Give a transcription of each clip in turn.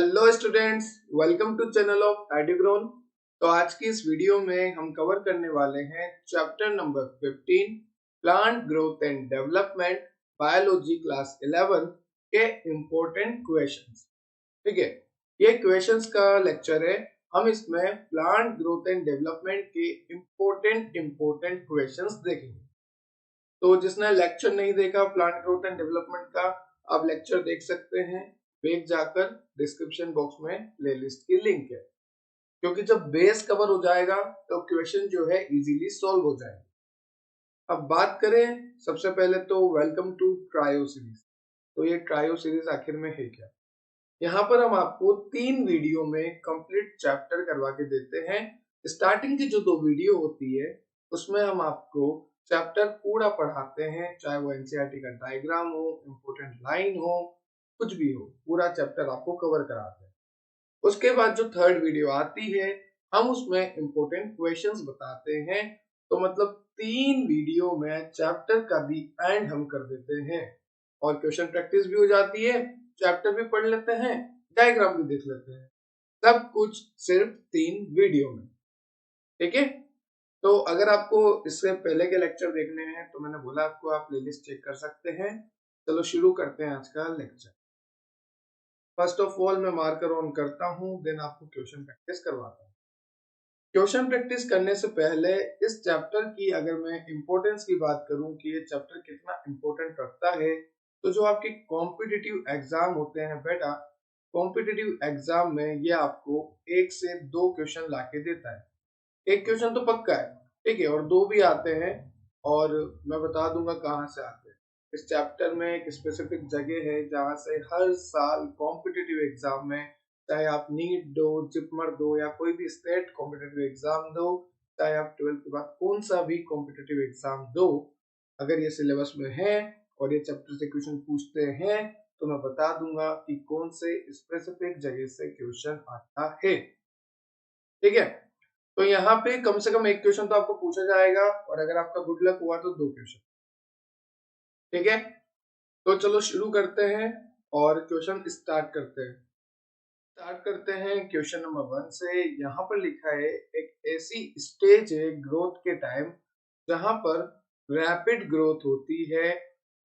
Hello students, welcome to channel of Edugrown. तो आज की इस वीडियो में हम कवर करने वाले हैं chapter number 15 plant growth and development biology class 11 के इम्पोर्टेंट क्वेश्चंस। ठीक है, ये क्वेश्चंस का लेक्चर है। हम इसमें प्लांट ग्रोथ एंड डेवलपमेंट के इम्पोर्टेंट क्वेश्चंस देखेंगे। तो जिसने लेक्चर नहीं देखा प्लांट ग्रोथ एंड डेवलपमेंट का, आप लेक्चर देख सकते हैं। पेज जाकर डिस्क्रिप्शन बॉक्स में प्लेलिस्ट की लिंक है, क्योंकि जब बेस कवर हो जाएगा तो क्वेश्चन जो है इजीली सॉल्व हो जाएगा। अब बात करें सबसे पहले तो वेलकम टू ट्रायो सीरीज। तो ये ट्रायो सीरीज आखिर में है क्या? यहाँ पर हम आपको 3 वीडियो में कंप्लीट चैप्टर करवा के देते हैं। स्टार्टिंग की जो 2 वीडियो होती है उसमें हम आपको चैप्टर पूरा पढ़ाते हैं, चाहे वो एनसीईआरटी का डायग्राम हो, इम्पोर्टेंट लाइन हो, कुछ भी हो, पूरा चैप्टर आपको कवर कराते हैं। उसके बाद जो 3rd वीडियो आती है हम उसमें इम्पोर्टेंट क्वेश्चंस बताते हैं। तो मतलब 3 वीडियो में चैप्टर का भी एंड हम कर देते हैं और क्वेश्चन प्रैक्टिस भी हो जाती है, चैप्टर भी पढ़ लेते हैं, डायग्राम भी देख लेते हैं, सब कुछ सिर्फ 3 वीडियो में। ठीक है, तो अगर आपको इससे पहले के लेक्चर देखने हैं तो मैंने बोला आपको आप प्लेलिस्ट चेक कर सकते हैं। चलो शुरू करते हैं आज का लेक्चर। फर्स्ट ऑफ ऑल मैं मार्कर ऑन करता हूं, देन आपको क्वेश्चन प्रैक्टिस करवाता हूं। क्वेश्चन प्रैक्टिस करने से पहले इस चैप्टर की अगर मैं इंपॉर्टेंस की बात करूं कि ये चैप्टर कितना इंपॉर्टेंट रखता है, तो जो आपके कॉम्पिटिटिव एग्जाम होते हैं बेटा, कॉम्पिटिटिव एग्जाम में ये आपको 1 से 2 क्वेश्चन लाके देता है। एक क्वेश्चन तो पक्का है, ठीक है, और 2 भी आते हैं और मैं बता दूंगा कहाँ से आते हैं। इस चैप्टर में एक स्पेसिफिक जगह है जहाँ से हर साल कॉम्पिटिटिव एग्जाम में, चाहे आप नीट दो, जिपमर दो या कोई भी स्टेट कॉम्पिटिटिव एग्जाम दो, चाहे आप 12th के बाद कौन सा भी कॉम्पिटिटिव एग्जाम दो, अगर ये सिलेबस में है और ये चैप्टर से क्वेश्चन पूछते हैं तो मैं बता दूंगा कि कौन से स्पेसिफिक जगह से क्वेश्चन आता है। ठीक है, तो यहाँ पे कम से कम 1 क्वेश्चन तो आपको पूछा जाएगा और अगर आपका गुड लक हुआ तो 2 क्वेश्चन। ठीक है, तो चलो शुरू करते हैं और क्वेश्चन स्टार्ट करते हैं क्वेश्चन नंबर 1 से। यहाँ पर लिखा है एक ऐसी स्टेज है ग्रोथ के टाइम जहां पर रैपिड ग्रोथ होती है,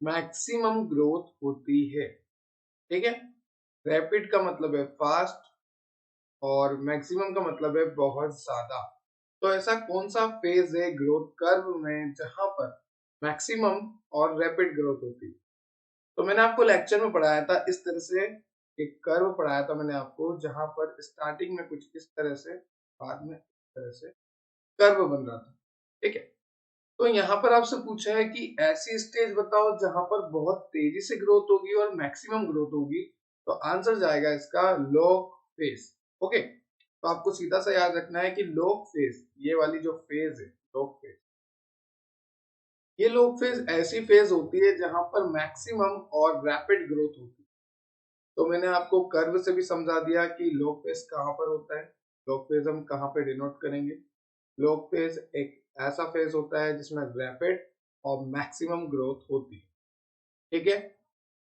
मैक्सिमम ग्रोथ होती है। ठीक है, रैपिड का मतलब है फास्ट और मैक्सिमम का मतलब है बहुत ज्यादा। तो ऐसा कौन सा फेज है ग्रोथ कर्व में जहां पर मैक्सिमम और रैपिड ग्रोथ होती है? तो मैंने आपको लेक्चर में पढ़ाया था इस तरह से, एक कर्व पढ़ाया था मैंने आपको, जहां पर स्टार्टिंग में कुछ इस तरह से, बाद में इस तरह से कर्व बन रहा था। ठीक है, तो यहाँ पर आपसे पूछा है कि ऐसी स्टेज बताओ जहां पर बहुत तेजी से ग्रोथ होगी और मैक्सिमम ग्रोथ होगी, तो आंसर जाएगा इसका लॉग फेज। ओके, तो आपको सीधा सा याद रखना है कि लॉग फेज, ये वाली जो फेज है लॉग फेज, ये लॉग फेज ऐसी फेज होती है जहां पर मैक्सिमम और रैपिड ग्रोथ होती है। तो मैंने आपको कर्व से भी समझा दिया कि लॉग फेज कहां पर होता है, लॉग फेज हम कहां पे डिनोट करेंगे। लॉग फेज एक ऐसा फेज होता है जिसमें रैपिड और मैक्सिमम ग्रोथ होती है। ठीक है,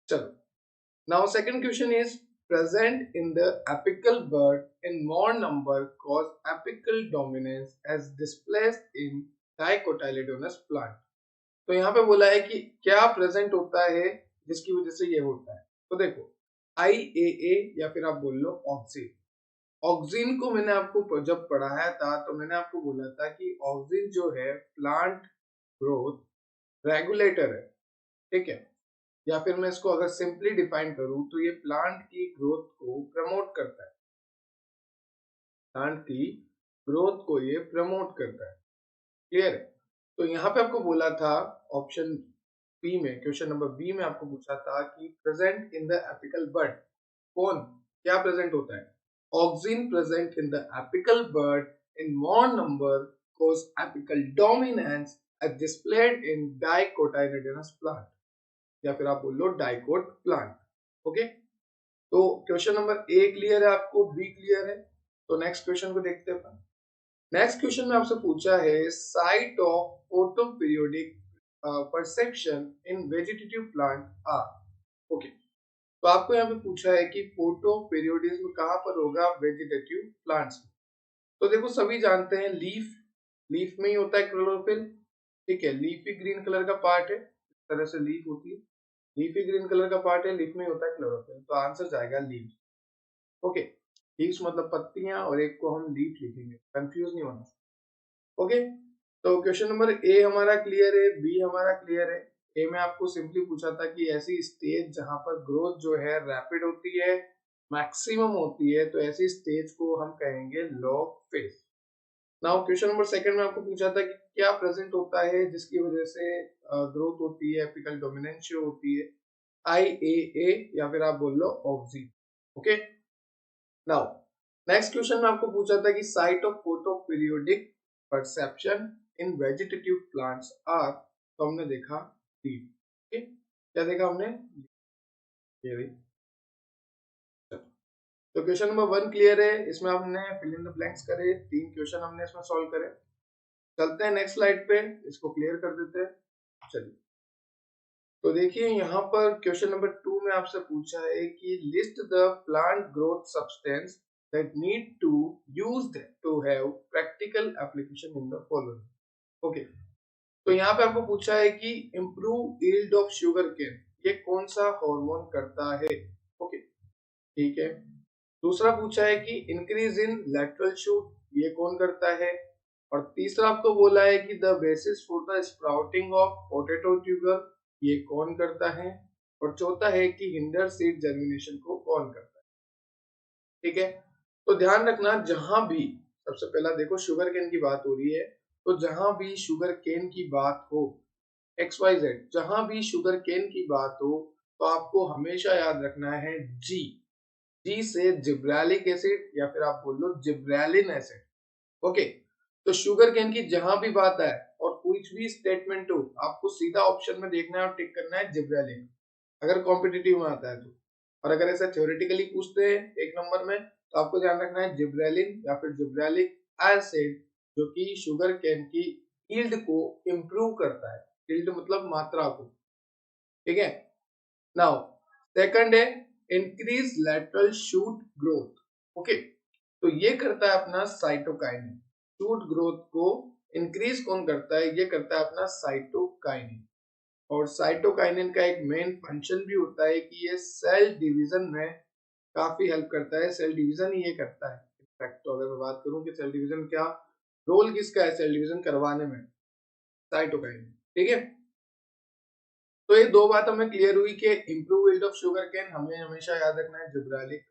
चलो now second question is present in the apical bud in more number cause apical dominance as displaced in dicotyledonous plant। तो यहाँ पे बोला है कि क्या प्रेजेंट होता है जिसकी वजह से ये होता है। तो देखो IAA या फिर आप बोल लो ऑक्सीन। ऑक्सीन को मैंने आपको जब पढ़ाया था तो मैंने आपको बोला था कि ऑक्सीन जो है प्लांट ग्रोथ रेगुलेटर है। ठीक है, या फिर मैं इसको अगर सिंपली डिफाइन करूं तो ये प्लांट की ग्रोथ को प्रमोट करता है, प्लांट की ग्रोथ को ये प्रमोट करता है। क्लियर है? तो यहाँ पे आपको बोला था ऑप्शन बी में, क्वेश्चन नंबर बी में आपको पूछा था कि present in the apical bud, कौन क्या प्रेजेंट होता है? Auxin present in the apical bud in more number cause apical dominance as displayed in dicotyledonous plant, या फिर आप बोल लो डाइकोट प्लांट। ओके, तो क्वेश्चन नंबर ए क्लियर है आपको, बी क्लियर है। तो नेक्स्ट क्वेश्चन को देखते हैं। नेक्स्ट क्वेश्चन में आपसे पूछा है site of photo periodic perception in vegetative plant are. Okay, तो आपको यहाँ पे पूछा है कि फोटो पीरियोडिज्म कहाँ पर होगा वेजिटेटिव प्लांट्स में। तो देखो सभी जानते हैं लीफ में ही होता है क्लोरोफिल, ठीक है। लीफ ही ग्रीन कलर का पार्ट है, इस तरह से लीफ होती है, लीफ ही ग्रीन कलर का पार्ट है, लीफ में ही होता है क्लोरोफिल, तो आंसर जाएगा लीफ। ओके, लीव्स मतलब पत्तियां और एक को हम लीफ लिखेंगे, कंफ्यूज नहीं होना। ओके, तो क्वेश्चन नंबर ए हमारा क्लियर है, बी हमारा क्लियर है। ए में आपको सिंपली पूछा था कि ऐसी स्टेज जहां पर ग्रोथ जो है रैपिड होती है, मैक्सिमम होती है, तो ऐसी स्टेज को हम कहेंगे log phase. Now question number second में आपको पूछा था कि क्या प्रेजेंट होता है जिसकी वजह से ग्रोथ होती है, एपिकल डोमिनेंशिया होती है, IAA या फिर आप बोल लो ऑक्सी। ओके, नाउ नेक्स्ट क्वेश्चन में आपको पूछा था कि site of photo periodic perception in vegetative plants are, तो हमने देखा लीफ। ओके, क्या देखा हमने, ये भी। तो क्वेश्चन नंबर 1 क्लियर है, इसमें हमने फिल इन द ब्लैंक्स करे, 3 क्वेश्चन हमने इसमें सॉल्व करे। चलते हैं नेक्स्ट स्लाइड पे, इसको क्लियर कर देते हैं। चलिए, तो देखिए यहाँ पर क्वेश्चन नंबर 2 में आपसे पूछा है कि list the plant growth substance that need to used to have practical application in the following। Okay, तो यहाँ पे आपको पूछा है कि improve yield of sugar cane, ये कौन सा हार्मोन करता है। ओके, ठीक है। दूसरा पूछा है कि इंक्रीज इन लेटरल शूट, ये कौन करता है। और तीसरा आपको बोला है कि the basis for the sprouting of potato tuber, ये कौन करता है। और चौथा है कि हिंडर सीड जर्मिनेशन को कौन करता है। ठीक है, तो ध्यान रखना, जहां भी, सबसे पहला देखो शुगर केन की बात हो रही है, तो जहां भी शुगर केन की बात हो, XYZ, जहां भी शुगर केन की बात हो, तो आपको हमेशा याद रखना है जी। जी से जिब्रेलिक एसिड या फिर आप बोल लो जिब्रेलिन एसिड। ओके, तो शुगर केन की जहां भी बात है और कुछ भी स्टेटमेंट हो, आपको सीधा ऑप्शन में देखना है और टिक करना है जिब्रेलिन, अगर कॉम्पिटिटिव में आता है तो। और अगर ऐसा थ्योरेटिकली पूछते हैं 1 नंबर में, तो आपको ध्यान रखना है जिब्रेलिन या फिर जिब्रेलिक एसिड, जो कि शुगर केन की यील्ड को इंप्रूव करता है। यील्ड मतलब मात्रा को, ठीक है। नाउ सेकंड है increase lateral shoot growth. Okay, तो ये करता है अपना साइटोकाइनिन। शूट ग्रोथ को इंक्रीज कौन करता है, ये करता है अपना साइटोकाइनिन। और साइटोकाइनिन का एक मेन फंक्शन भी होता है कि ये सेल डिवीजन में काफी हेल्प करता है, सेल डिवीजन ही ये करता है। इनफैक्ट तो अगर मैं बात करूं कि सेल डिवीजन क्या रोल किसका है सेल डिवीजन करवाने में, साइटोकाइनिन। ठीक है, तो ये दो बात हमें क्लियर हुई कि improve yield of sugar cane हमें हमेशा याद रखना है gibberellic,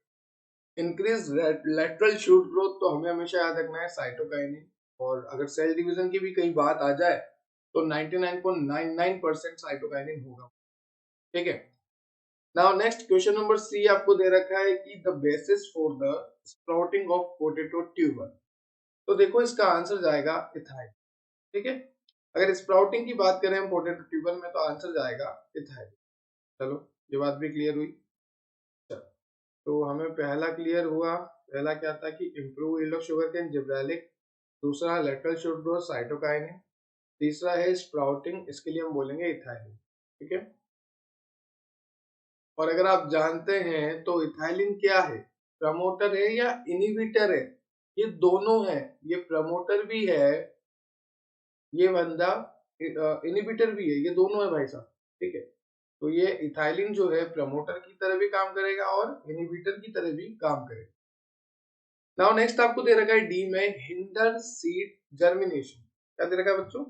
increase lateral shoot growth तो हमें हमेशा याद रखना है साइटोकाइनिन। और अगर सेल डिवीजन की भी कहीं बात आ जाए तो 99.99% साइटोकाइनिन होगा। ठीक है, now next question number C आपको दे रखा है कि the basis for the sprouting of potato tuber, तो देखो इसका आंसर जाएगा इथाइल। ठीक है, अगर स्प्राउटिंग की बात करें हम पोटैटो ट्यूबर में, तो आंसर जाएगा इथाइल। चलो, ये बात भी क्लियर हुई। तो हमें पहला क्लियर हुआ, पहला क्या था कि improve yield of sugar cane gibberellic, दूसरा लेटरल शूट ग्रोथ साइटोकाइनिन, तीसरा है स्प्राउटिंग, इसके लिए हम बोलेंगे इथाइलिन। ठीक है, और अगर आप जानते हैं तो इथाइलिन क्या है, प्रमोटर है या इनिबिटर है, ये दोनों है। ये प्रमोटर भी है, ये बंदा इनिबिटर भी है, ये दोनों है भाई साहब। ठीक है, तो ये इथाइलिन जो है प्रमोटर की तरह भी काम करेगा और इनिबिटर की तरह भी काम करेगा। नाउ नेक्स्ट आपको दे रखा है डी में हिंडर सीड जर्मिनेशन। क्या दे रखा है बच्चों,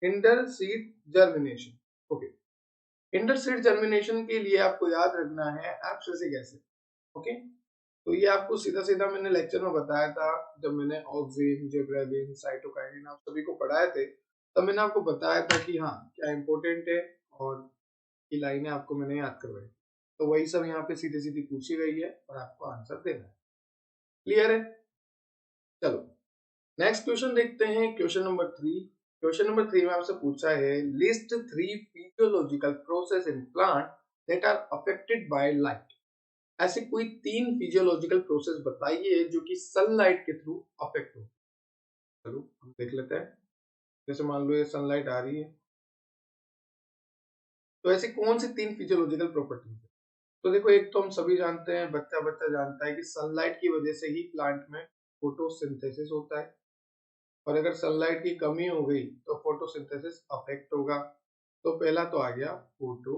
hinder seed germination. Okay, hinder seed germination के लिए आपको याद रखना है एब्सिसिक एसिड। ओके, तो ये आपको सीधा सीधा मैंने लेक्चर में बताया था, जब मैंने ऑक्सिन, जिब्रेलिन, साइटोकाइनिन आप सभी को पढ़ाए थे, तब मैंने आपको बताया था कि हाँ क्या इंपॉर्टेंट है, और की लाइनें आपको मैंने याद करवाई। तो वही सब यहाँ पे सीधी सीधी पूछी गई है और आपको आंसर देना है। क्लियर है, चलो नेक्स्ट क्वेश्चन देखते हैं, क्वेश्चन नंबर 3। क्वेश्चन नंबर 3 में आपसे पूछा है list 3 physiological process in plant that are affected by light. ऐसे कोई 3 फिजियोलॉजिकल प्रोसेस बताइए जो कि सनलाइट के थ्रू अफेक्ट हो। चलो हम देख लेते हैं। जैसे मान लो ये सनलाइट आ रही है, तो ऐसी कौन सी 3 फिजियोलॉजिकल प्रॉपर्टीज है। तो देखो, एक तो हम सभी जानते हैं, बच्चा बच्चा जानता है कि सनलाइट की वजह से ही प्लांट में फोटोसिंथेसिस होता है, और अगर सनलाइट की कमी हो गई तो फोटोसिंथेसिस अफेक्ट होगा। तो पहला तो आ गया फोटो।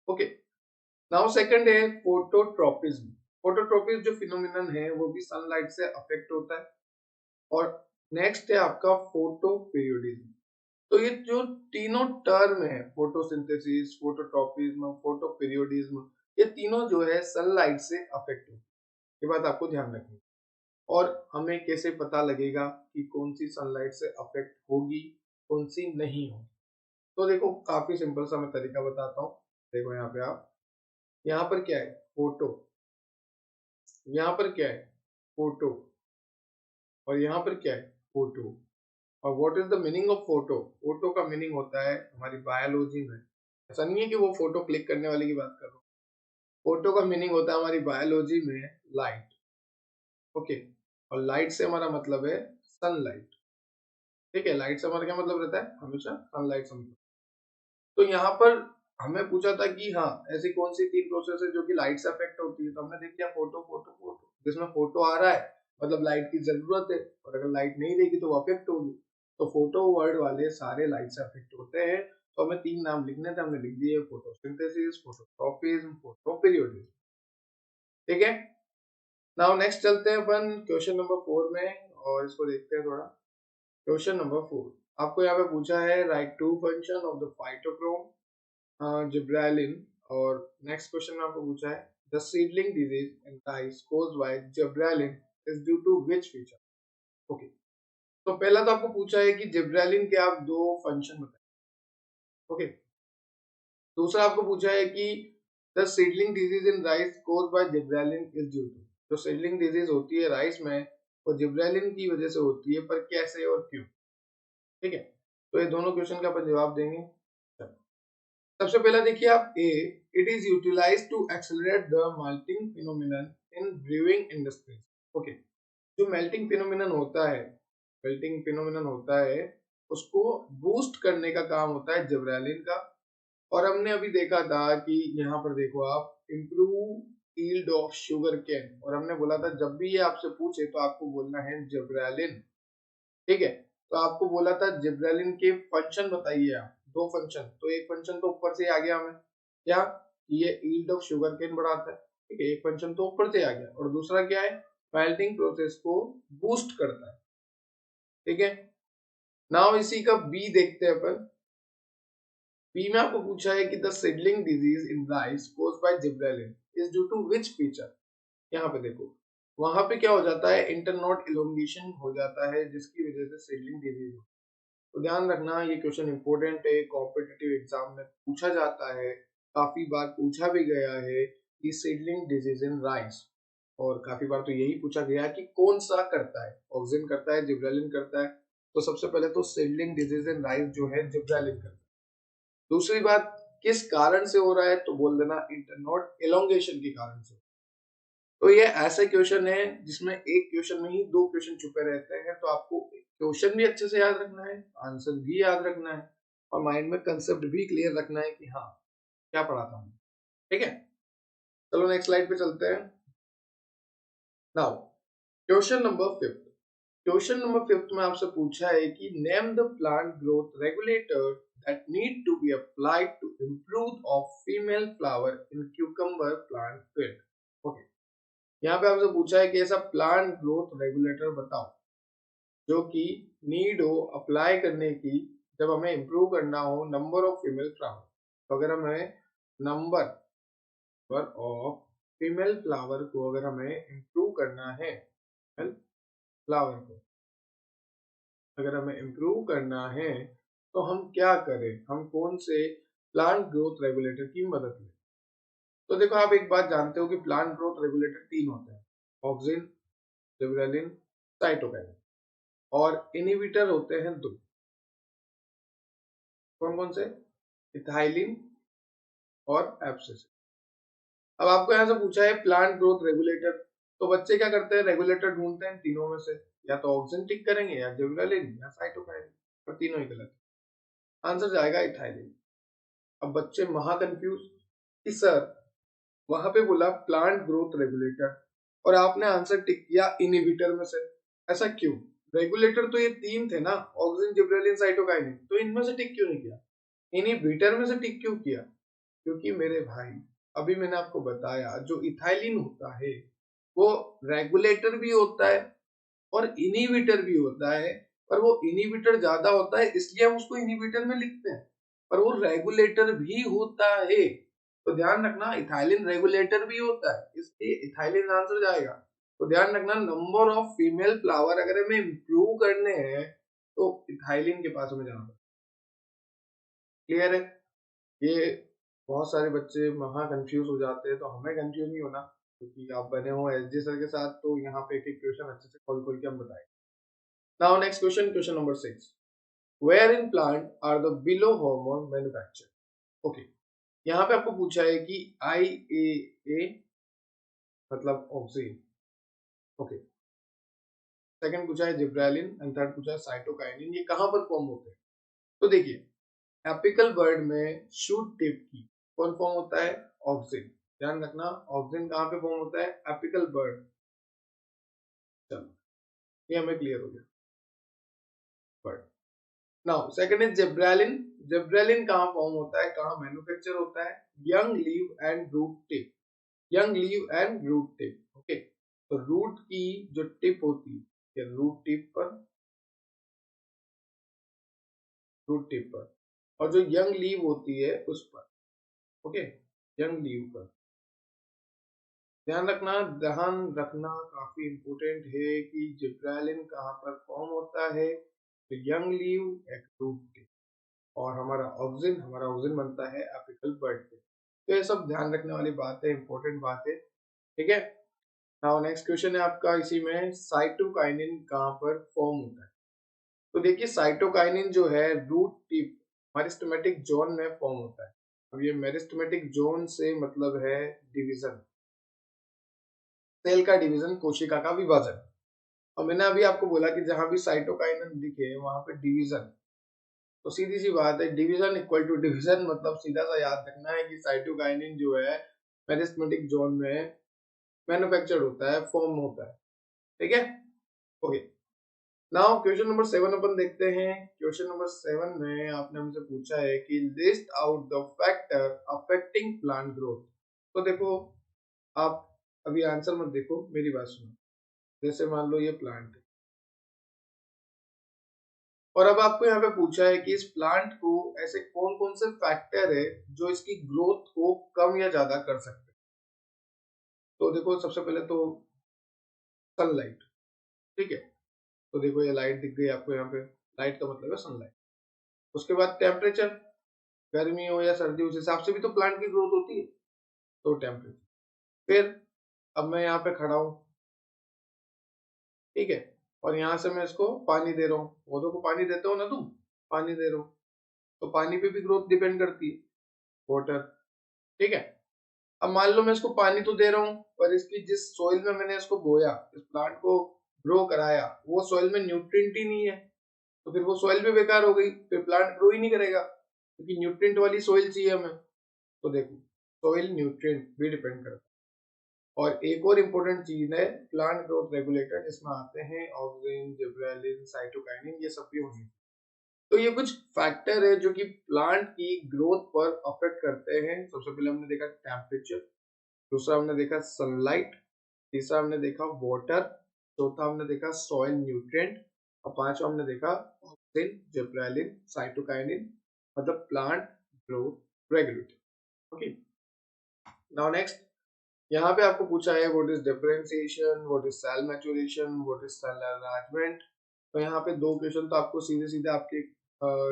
ओके, नाउ सेकंड है फोटोट्रोपिज्म। फोटोट्रोपिज्म जो फिनोमिनन है वो भी सनलाइट से अफेक्ट होता है। और नेक्स्ट है आपका फोटो पीरियोडिज्म। तो ये जो तीनों टर्म है, फोटोसिंथेसिस, फोटोट्रोपिज्म, फोटो पीरियोडिज्म, ये तीनों जो है सनलाइट से अफेक्ट होते हैं। ये बात आपको ध्यान रखनी है। और हमें कैसे पता लगेगा कि कौन सी सनलाइट से अफेक्ट होगी, कौन सी नहीं होगी? तो देखो, काफी सिंपल सा मैं तरीका बताता हूँ। देखो यहाँ पे आप, यहाँ पर क्या है? फोटो। यहाँ पर क्या है? फोटो। और यहाँ पर क्या है? फोटो। और what is the meaning of photo? Photo का मीनिंग होता है हमारी बायोलॉजी में, ऐसा नहीं है कि वो फोटो क्लिक करने वाले की बात कर रहा हूँ। फोटो का मीनिंग होता है हमारी बायोलॉजी में लाइट। ओके, और लाइट से हमारा मतलब है सनलाइट। ठीक है, लाइट से हमारा क्या मतलब रहता है? हमेशा सनलाइट से मतलब। तो यहाँ पर हमें पूछा था कि हाँ, ऐसी कौन सी तीन प्रोसेस है जो कि लाइट से अफेक्ट होती है। तो हमने देख लिया फोटो फोटो फोटो, जिसमें फोटो आ रहा है मतलब लाइट की जरूरत है, और अगर लाइट नहीं देगी तो वो अफेक्ट होगी। तो फोटो वर्ड वाले सारे लाइट से अफेक्ट होते हैं। तो हमें तीन नाम लिखने थे, हमने लिख दिए, फोटोसिंथेसिस, फोटोट्रोपिज्म, फोटोपीरियोडिज्म। ठीक है, नाउ नेक्स्ट चलते हैं अपन क्वेश्चन नंबर 4 में, और इसको देखते हैं थोड़ा। क्वेश्चन नंबर 4 आपको यहाँ पे पूछा है, write two function of the phytochrome gibberellin. और नेक्स्ट क्वेश्चन में आपको पूछा है, the seedling disease in rice caused by gibberellin is due to which feature? Okay, तो पहला तो आपको पूछा है कि जिब्रेलिन के आप दो फंक्शन बताएं। ओके, दूसरा आपको पूछा है कि the seedling disease in rice caused by gibberellin is due to. जो सीडलिंग डिजीज होती है राइस में, वो जिब्रेलिन की वजह से होती है, पर कैसे और क्यों? ठीक है, तो ये दोनों क्वेश्चन का अपन जवाब देंगे। सबसे पहला देखिए आप, A, it is utilized to accelerate the melting phenomenon in brewing industries. Okay, जो मेल्टिंग फिनोमिनन होता है, मेल्टिंग फिनोमिनन होता है, उसको बूस्ट करने का काम होता है जिब्रेलिन का। और हमने अभी देखा था कि यहाँ पर देखो आप, improve yield of sugar cane, और हमने बोला था जब भी ये आपसे पूछे तो आपको बोलना है जिब्रेलिन। ठीक है, तो आपको बोला था जिब्रेलिन के फंक्शन बताइए आप, दो फंक्शन। तो एक फंक्शन तो ऊपर से आ गया हमें, क्या? ये यील्ड ऑफ शुगर केन बढ़ाता है। ठीक है, एक फंक्शन तो ऊपर से आ गया, और दूसरा क्या है? मेल्टिंग प्रोसेस को बूस्ट करता है। ठीक है, नाउ इसी का बी देखते हैं अपन। बी में आपको पूछा है कि the seedling disease in rice caused by gibberellin is due to which feature? यहाँ पे देखो, वहां पे क्या हो जाता है? इंटरनोड इलोंगेशन हो जाता है, जिसकी वजह से सीडलिंग डिजीज। तो ध्यान रखना, ये क्वेश्चन इंपॉर्टेंट है, कॉम्पिटिटिव एग्जाम में पूछा जाता है, काफी बार पूछा भी गया है कि सीडलिंग डिजीज इन राइस। और काफी बार तो यही पूछा गया कि कौन सा करता है, ऑक्सिन करता है, जिब्रेलिन करता है। तो सबसे पहले तो सीडलिंग डिजीज इन राइस जो है जिब्रेलिन करता है। दूसरी बात, किस कारण से हो रहा है? तो बोल देना इंटरनोड एलोंगेशन के कारण से। तो ये ऐसे क्वेश्चन है जिसमें एक क्वेश्चन में ही दो क्वेश्चन छुपे रहते हैं। तो आपको क्वेश्चन भी अच्छे से याद रखना है, आंसर भी याद रखना है, और माइंड में कंसेप्ट भी क्लियर रखना है कि हाँ, क्या पढ़ा था हमने। ठीक है, चलो नेक्स्ट स्लाइड पे चलते हैं। Now question number 5। Question number 5 में आपसे पूछा है कि name the plant growth regulator that need to be applied to improve of female flower in cucumber plant field. Okay, यहाँ पे आपसे पूछा है कि ऐसा प्लांट ग्रोथ रेगुलेटर बताओ जो कि नीड हो अप्लाई करने की जब हमें इंप्रूव करना हो नंबर ऑफ फीमेल फ्लावर। तो अगर हमें नंबर ऑफ फीमेल फ्लावर को अगर हमें इंप्रूव करना है, फ्लावर को अगर हमें इंप्रूव करना है, तो हम क्या करें? हम कौन से प्लांट ग्रोथ रेगुलेटर की मदद लें? तो देखो, आप एक बात जानते हो कि प्लांट ग्रोथ रेगुलेटर तीन होते हैं, ऑक्सिन, जिबरेलिन, साइटोकाइनिन। और इनहिबिटर होते हैं दो, कौन कौन से? इथाइलिन और एब्सिसिन। अब आपको यहाँ से पूछा है प्लांट ग्रोथ रेगुलेटर, तो बच्चे क्या करते हैं? रेगुलेटर ढूंढते हैं तीनों में से, या तो ऑक्सिन टिक करेंगे, या जिबरेलिन, या साइटोकाइनिन, पर तीनों ही गलत। आंसर जाएगा इथाइलिन। अब बच्चे महा कंफ्यूज कि सर वहां पे बोला प्लांट ग्रोथ रेगुलेटर और आपने आंसर टिक किया इनहिबिटर में से। ऐसा क्यों? रेगुलेटर तो ये तीन थे ना, ऑक्सिन, जिब्रेलिन, साइटोकाइनिन, तो इनमें से टिक क्यों नहीं किया? इनहिबिटर में से टिक क्यों किया? क्योंकि मेरे भाई, अभी मैंने आपको बताया जो इथाइलिन होता है वो रेगुलेटर भी होता है और इनहिबिटर भी होता है, पर वो इनहिबिटर ज्यादा होता है इसलिए हम उसको इनहिबिटर में लिखते हैं, पर वो रेगुलेटर भी होता है। तो ध्यान रखना इथाइलिन रेगुलेटर भी होता है, इसलिए इथाइलिन आंसर जाएगा। तो ध्यान रखना नंबर ऑफ फीमेल फ्लावर अगर हमें इंप्रूव करने हैं तो इथाइलिन के पास हमें जाना। क्लियर है? ये बहुत सारे बच्चे वहां कंफ्यूज हो जाते हैं, तो हमें कंफ्यूज नहीं होना क्योंकि आप बने हो एसजी सर के साथ, तो यहाँ पे एक एक क्वेश्चन अच्छे से खोल खोल के हम बताएंगे। Now next question, question number 6, where in plant are the below hormone manufacture. Okay, यहाँ पे आपको पूछा है कि IAA मतलब ऑक्सीन, ओके, सेकंड पूछा है जिब्रेलिन एंड थर्ड पूछा है साइटोकाइनिन, ये कहां पर फॉर्म होते हैं? तो देखिए, एपिकल बर्ड में शूट टिप की कौन फॉर्म होता है? ऑक्सीन। ध्यान रखना ऑक्सीन कहां पे फॉर्म होता है? Apical bud. चलो, ये हमें क्लियर हो गया। Bud. Now second is gibberellin. Gibberellin कहां फॉर्म होता है, कहां मैन्युफैक्चर होता है? Young leave and root tip. Young leave and root tip. Okay, तो रूट की जो टिप होती है, रूट टिप पर, रूट टिप पर, और जो यंग लीव होती है उस पर। ओके, यंग लीव पर ध्यान रखना काफी इंपोर्टेंट है कि जिब्रेलिन कहाँ पर फॉर्म होता है। तो यंग लीव एक रूट टिप, और हमारा ऑक्सिन बनता है एपिकल बर्ड पे। तो ये सब ध्यान रखने वाली बात है, इंपॉर्टेंट बात है। ठीक है, नाउ नेक्स्ट क्वेश्चन है आपका इसी में, साइटोकाइनिन कहाँ पर फॉर्म होता है? तो देखिए साइटोकाइनिन जो है रूट टिप मेरिस्टेमेटिक जोन में फॉर्म होता है। अब ये मेरिस्टेमेटिक जोन से मतलब है डिवीजन, सेल का डिवीजन, कोशिका का विभाजन। और मैंने अभी आपको बोला कि जहां भी साइटोकाइनिन दिखे वहां पे डिवीजन, तो सीधी सी बात है डिवीजन इक्वल टू डिवीजन, मतलब सीधा सा याद रखना है कि साइटोकाइनिन जो है मेरिस्टेमेटिक जोन में मैन्युफैक्चर्ड होता है, फॉर्म होता है। ठीक है, ओके। नाउ क्वेश्चन नंबर 7 अपन देखते हैं। क्वेश्चन नंबर 7 में आपने हमसे पूछा है कि list out the factor affecting plant growth. तो देखो, आप अभी आंसर मत देखो, मेरी बात सुनो। जैसे मान लो ये प्लांट है और अब आपको यहाँ पे पूछा है कि इस प्लांट को ऐसे कौन कौन से फैक्टर है जो इसकी ग्रोथ को कम या ज्यादा कर सकते हैं। तो देखो सबसे पहले तो सनलाइट। ठीक है, तो देखो ये लाइट दिख गई आपको यहाँ पे, लाइट का मतलब है सनलाइट। उसके बाद टेम्परेचर, गर्मी हो या सर्दी उस हिसाब से भी तो प्लांट की ग्रोथ होती है, तो टेम्परेचर। फिर अब मैं यहाँ पे खड़ा हूँ, ठीक है, और यहाँ से मैं इसको पानी दे रहा हूँ, पौधों को पानी देते हो ना तुम, पानी दे रहा हूँ, तो पानी पे भी ग्रोथ डिपेंड करती है, वाटर। ठीक है, अब मान लो मैं इसको पानी तो दे रहा हूँ पर इसकी जिस सॉइल में मैंने इसको बोया, इस प्लांट को ग्रो कराया, वो सॉइल में न्यूट्रिएंट ही नहीं है, तो फिर वो सॉइल भी बेकार हो गई, फिर प्लांट ग्रो ही नहीं करेगा क्योंकि न्यूट्रिएंट वाली सॉइल चाहिए हमें। तो देखो सॉइल न्यूट्रिएंट भी डिपेंड करता है। और एक और इम्पोर्टेंट चीज है प्लांट ग्रोथ रेगुलेटर, जिसमें आते हैं ऑक्सिन, जिब्रेलिन, साइटोकाइनिन, ये सब भी होंगे। तो ये कुछ फैक्टर है जो कि प्लांट की ग्रोथ पर अफेक्ट करते हैं। सबसे पहले हमने देखा टेम्परेचर, दूसरा हमने देखा सनलाइट, तीसरा हमने देखा वाटर, चौथा हमने देखा सॉइल न्यूट्रिएंट, और पांचवा हमने देखा ऑक्सिन, जिब्रेलिन, साइटोकाइनिन, मतलब plant growth regulator. Okay, now next, यहाँ पे आपको पूछा है what is differentiation, what is cell maturation, what is cell enlargement. तो यहाँ पे दो क्वेश्चन तो आपको सीधे सीधे आपके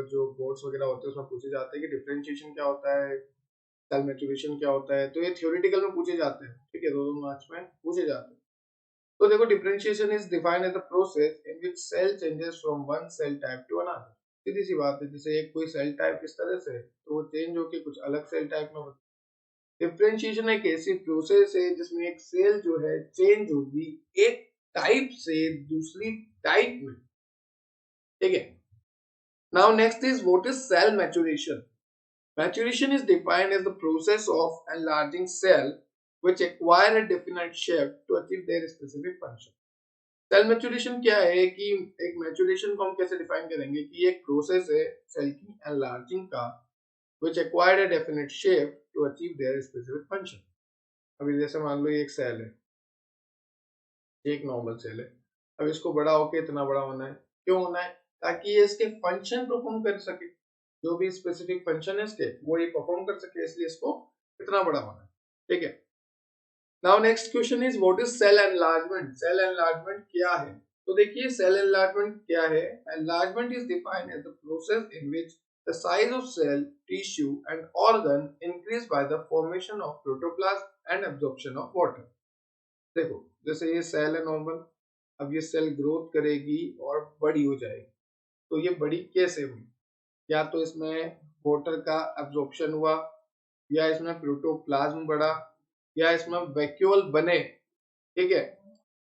जो बोर्ड्स वगैरह होते हैं उसमें पूछे जाते हैं कि डिफरेंशिएशन क्या होता है, सेल मैच्योरेशन क्या होता है। तो ये थ्योरेटिकल में पूछे जाते हैं, ठीक है, दो मार्क्स में पूछे जाते हैं। तो देखो differentiation is defined as the process in which cell changes from one cell type to another. सीधी सी बात है, जैसे एक कोई सेल टाइप इस तरह से है तो वो चेंज होके कुछ अलग सेल टाइप में। डिफरेंशिएशन एक ऐसी प्रोसेस है जिसमें एक सेल जो है चेंज होगी एक टाइप से दूसरी टाइप में। ठीक है, now next is what is cell maturation. Maturation is defined as the process of enlarging cell which acquire a definite shape to achieve their specific function. Cell maturation क्या है कि एक मैच्योरेशन को हम कैसे डिफाइन करेंगे कि एक प्रोसेस है सेल की एनलार्जिंग का which acquired a definite shape to achieve their specific function. अभी जैसे मान लो ये एक सेल है, एक नॉर्मल सेल है, अब इसको बड़ा होके इतना बड़ा होना है, क्यों होना है? ताकि ये इसके फंक्शन परफॉर्म कर सके, जो भी स्पेसिफिक फंक्शन है इसके वो ये परफॉर्म कर सके, इसलिए इसको इतना बड़ा होना है, ठीक है। Now next question is what is cell enlargement? Cell enlargement क्या है? तो देखिए सेल एनलार्जमेंट क्या है? Enlargement is defined as the process in which the size of cell, tissue and organ increase by the formation of protoplasm and absorption of water. देखो जैसे ये cell है नॉर्मल, अब ये सेल ग्रोथ करेगी और बड़ी हो जाएगी, तो ये बड़ी कैसे हुई? या तो इसमें वाटर का एब्जॉर्प्शन हुआ, या इसमें प्रोटोप्लाज्म बढ़ा, या इसमें वैक्यूल बने, ठीक है,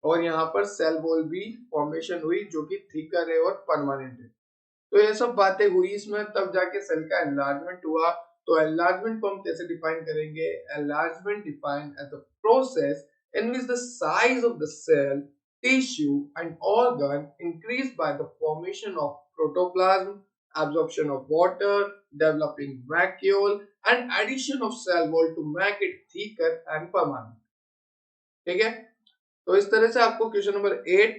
और यहाँ पर सेल वॉल भी फॉर्मेशन हुई जो कि थिकर है और परमानेंट है। तो ये सब बातें हुई इसमें, तब जाके सेल का एनलार्जमेंट हुआ। तो एनलार्जमेंट को हम कैसे डिफाइन करेंगे? Enlargement define as a process in which the size of the cell, tissue and organ increase by the formation of protoplasm, absorption of water, developing vacuole and addition of cell wall to make it thicker and permanent. ठीक है, तो इस तरह से आपको question number 8,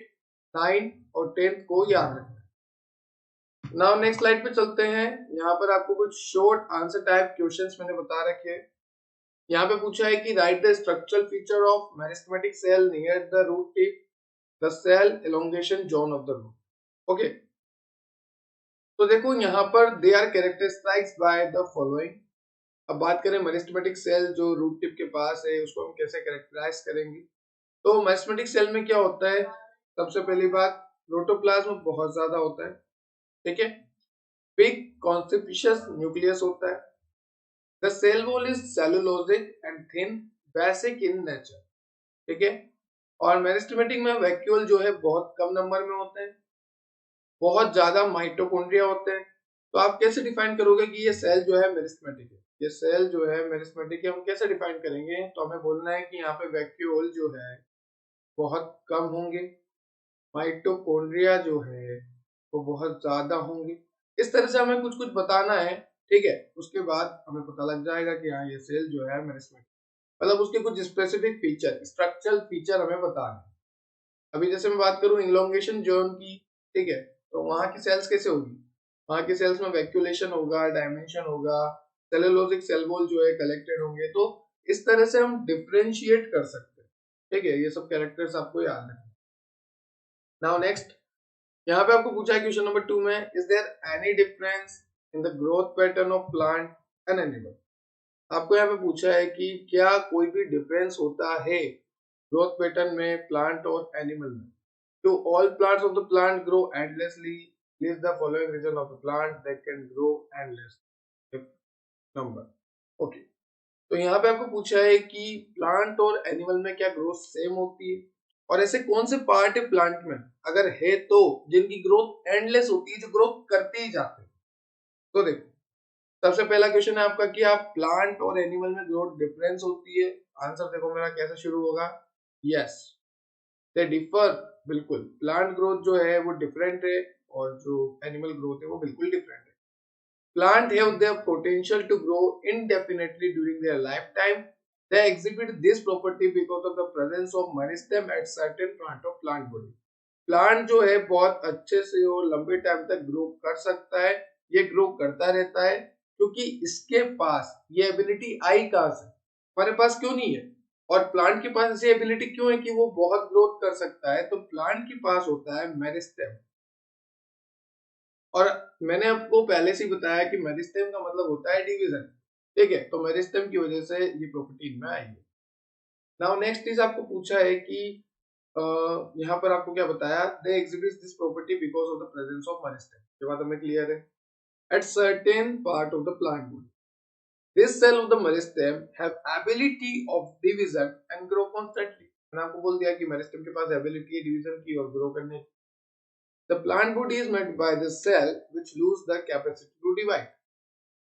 9 और 10 को याद रखना है। नाउ नेक्स्ट स्लाइड पे चलते हैं। यहाँ पर आपको कुछ शॉर्ट आंसर टाइप क्वेश्चंस मैंने बता रखे हैं। यहाँ पे पूछा है कि write the structural feature of meristematic cell near the root tip, the cell elongation zone of the root. Okay, तो देखो यहाँ पर they are characterized by the following. अब बात करें मेरिस्टेमेटिक सेल जो रूट टिप के पास है उसको हम कैसे कैरेक्टराइज करेंगे। तो मेरिस्टेमेटिक सेल में क्या होता है? सबसे पहली बात, प्रोटोप्लाज्म बहुत ज्यादा होता है, ठीक है, बिग कॉन्सेप्शियस न्यूक्लियस होता है, the cell wall is cellulosic and thin, basic in nature, ठीक है, और मेरिस्टेमेटिक में वैक्यूल जो है बहुत कम नंबर में होते हैं, बहुत ज्यादा माइटोकॉन्ड्रिया होते हैं। तो आप कैसे डिफाइन करोगे कि ये सेल जो है मेरिस्टेमेटिक है? ये सेल जो है मेरिस्टेमेटिक है, हम कैसे डिफाइन करेंगे? तो हमें बोलना है कि यहाँ पे वैक्यूल जो है बहुत कम होंगे, माइटोकॉन्ड्रिया जो है वो बहुत ज्यादा होंगे। इस तरह से हमें कुछ कुछ बताना है, ठीक है, उसके बाद हमें पता लग जाएगा कि हाँ ये सेल जो है मेरिस्टेमेटिक, मतलब उसके कुछ स्पेसिफिक फीचर, स्ट्रक्चरल फीचर हमें बताना है। अभी जैसे मैं बात करूं इलोंगेशन जोन की, ठीक है, तो वहां की सेल्स कैसे होगी? वहां की सेल्स में वैक्यूलेशन होगा, डायमेंशन होगा, सेलुलोजिक सेल वॉल जो है कलेक्टेड होंगे। तो इस तरह से हम डिफरेंशिएट कर सकते हैं, ठीक है, ये सब कैरेक्टर्स आपको याद रखना। नाउ नेक्स्ट, यहाँ पे आपको पूछा है क्वेश्चन नंबर 2 में, is there any difference in the growth pattern of plant and animal? आपको यहाँ पे पूछा है कि क्या कोई भी डिफरेंस होता है ग्रोथ पैटर्न में प्लांट और एनिमल में? तो all plants of the plant grow endlessly, list the following region of the plant that can grow endlessly number. Okay, तो यहाँ पे आपको पूछा है कि प्लांट और एनिमल में क्या ग्रोथ सेम होती है, और ऐसे कौन से पार्ट है प्लांट में अगर है तो जिनकी ग्रोथ एंडलेस होती है, जो ग्रोथ करते ही जाते हैं। तो देखो सबसे पहला क्वेश्चन है आपका कि आप प्लांट और एनिमल में ग्रोथ डिफरेंस होती है। आंसर देखो मेरा कैसे शुरू होगा, यस दे डिफर, बिल्कुल प्लांट ग्रोथ जो है वो डिफरेंट है और जो एनिमल ग्रोथ है वो बिल्कुल डिफरेंट है। Plant have their potential to grow indefinitely during their lifetime. They exhibit this property because of the presence of meristem at certain part of plant body. Plant जो है बहुत अच्छे से और लंबे टाइम तक ग्रो कर सकता है, ये ग्रो करता रहता है क्योंकि इसके पास ये एबिलिटी आई कहां से? हमारे पास क्यों नहीं है? और प्लांट के पास ऐसी एबिलिटी क्यों है कि वो बहुत ग्रोथ कर सकता है? तो प्लांट के पास होता है मेरिस्टेम, और मैंने आपको पहले से ही बताया कि मेरिस्टेम का मतलब होता है डिवीजन, ठीक है, तो मेरिस्टेम की वजह से ये प्रॉपर्टी इनमें आई है। नाउ नेक्स्ट इज आपको पूछा है कि यहाँ पर आपको क्या बताया, they exhibit this property because of the presence of meristem. ये बात हमें क्लियर है। At certain part of the plant body this cell of the meristem have ability of division and grow constantly. मैंने आपको बोल दिया कि मेरिस्टेम के पास एबिलिटी है डिवीजन की और ग्रो करने की। The plant body is made by the cell which lose the capacity to divide.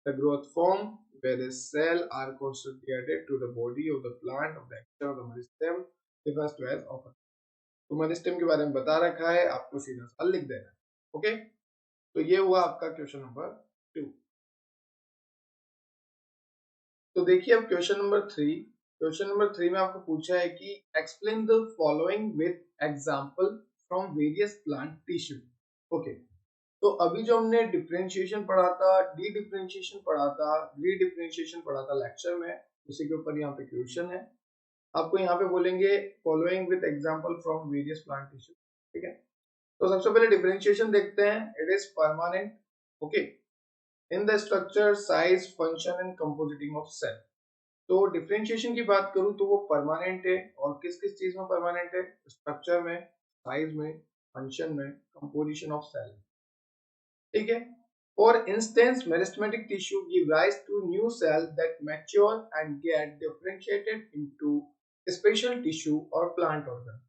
The growth form where the cell are constantly added to the body of the plant of the action of the meristem refers to as offer। तो meristem के बारे में बता रखा है, आपको सीधा सा लिख देना है। ओके, तो ये हुआ आपका क्वेश्चन नंबर 2। तो देखिए अब क्वेश्चन नंबर 3। क्वेश्चन नंबर 3 में आपको पूछा है कि explain the following with example from various plant tissue. Okay, तो अभी जो हमने डिफरेंशिएशन पढ़ा था, डी डिफरेंशिएशन पढ़ा था, री डिफरेंशिएशन पढ़ा था लेक्चर में, उसी के ऊपर यहाँ पे क्वेश्चन है। आपको यहाँ पे बोलेंगे following with example from various plant tissue. ठीक है, तो सबसे पहले डिफरेंशिएशन देखते हैं। It is permanent okay in the structure, size, function and compositing of cell. तो डिफरेंशिएशन की बात करूं तो वो परमानेंट है, और किस किस चीज में परमानेंट है? स्ट्रक्चर में, साइज में, फंक्शन में, कंपोजिशन ऑफ सेल। ठीक है, for instance meristematic tissue give rise to new cells that mature and get differentiated into special tissue or plant organ।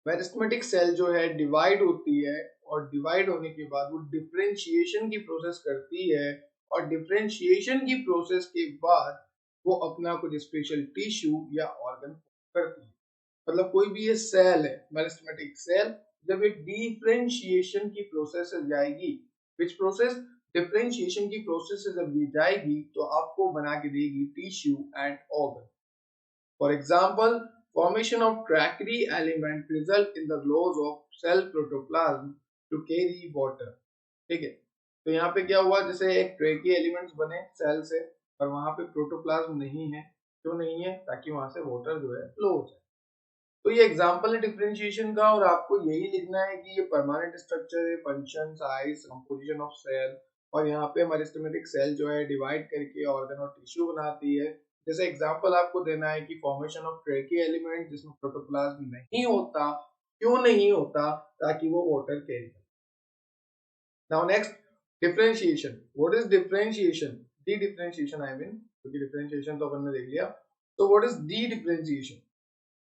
Meristematic cell जो है डिवाइड होती है, और डिवाइड होने के बाद वो डिफरेंशिएशन की प्रोसेस करती है, और डिफरेंशिएशन की प्रोसेस के बाद वो अपना कुछ स्पेशल टिश्यू या ऑर्गन करती है। मतलब कोई भी ये सेल है मेरिस्टेमेटिक सेल, जब ये डिफरेंशिएशन की प्रोसेस से जाएगी, विच प्रोसेस? डिफरेंशिएशन की प्रोसेस से जब ये जाएगी तो आपको बना के देगी tissue and organ. For example formation of tertiary element result in the loss of cell protoplasm to carry water। ठीक है, तो यहाँ पे क्या हुआ, जैसे एक ट्रैकी एलिमेंट्स बने सेल से, और वहां पे प्रोटोप्लाज्म नहीं है। क्यों नहीं है? ताकि वहां से वाटर जो है फ्लो हो जाए। तो ये एग्जांपल है डिफरेंशिएशन का, और आपको यही लिखना है कि ये परमानेंट स्ट्रक्चर है, function, size, composition of cell, और यहाँ पे मेरिस्टेमेटिक सेल जो है डिवाइड करके ऑर्गन और टिश्यू बनाती है। जैसे एग्जांपल आपको देना है कि फॉर्मेशन ऑफ ट्रैकी एलिमेंट जिसमें प्रोटोप्लाज्म नहीं होता। क्यों नहीं होता? ताकि वो वाटर कैरी करे। Now next, differentiation. What is differentiation? D differentiation I mean, क्योंकि डिफरेंशिएशन तो अपन ने देख लिया। तो what is D differentiation?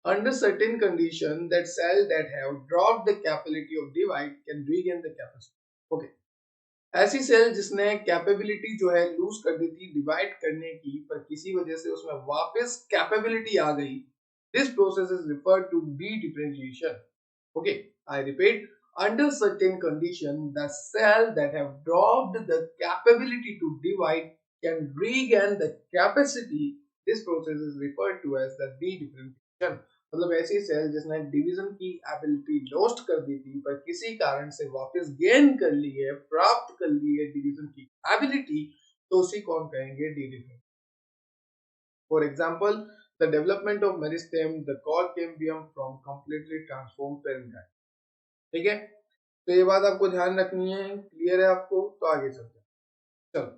Under certain condition, that cell that have dropped the capability of divide can regain the capacity। Okay, ऐसी cell जिसने capability जो है लूज कर दी थी डिवाइड करने की, पर किसी वजह से उसमें वापस कैपेबिलिटी आ गई, this process is referred to dedifferentiation. Okay, I repeat, under certain condition the cell that have dropped the capability to divide can regain the capacity। this process is referred to as the de differentiation। मतलब ऐसी cell जिसने division की ability lost कर दी थी, पर किसी कारण से वापस गेन कर ली है, प्राप्त कर ली है डिवीजन की एबिलिटी, तो उसी को हम कहेंगे dedifferentiation. For example the development of meristem, the cork cambium from completely transformed parenchyma. ठीक है, तो ये बात आपको ध्यान रखनी है। क्लियर है आपको? तो आगे चलते हैं। चलो,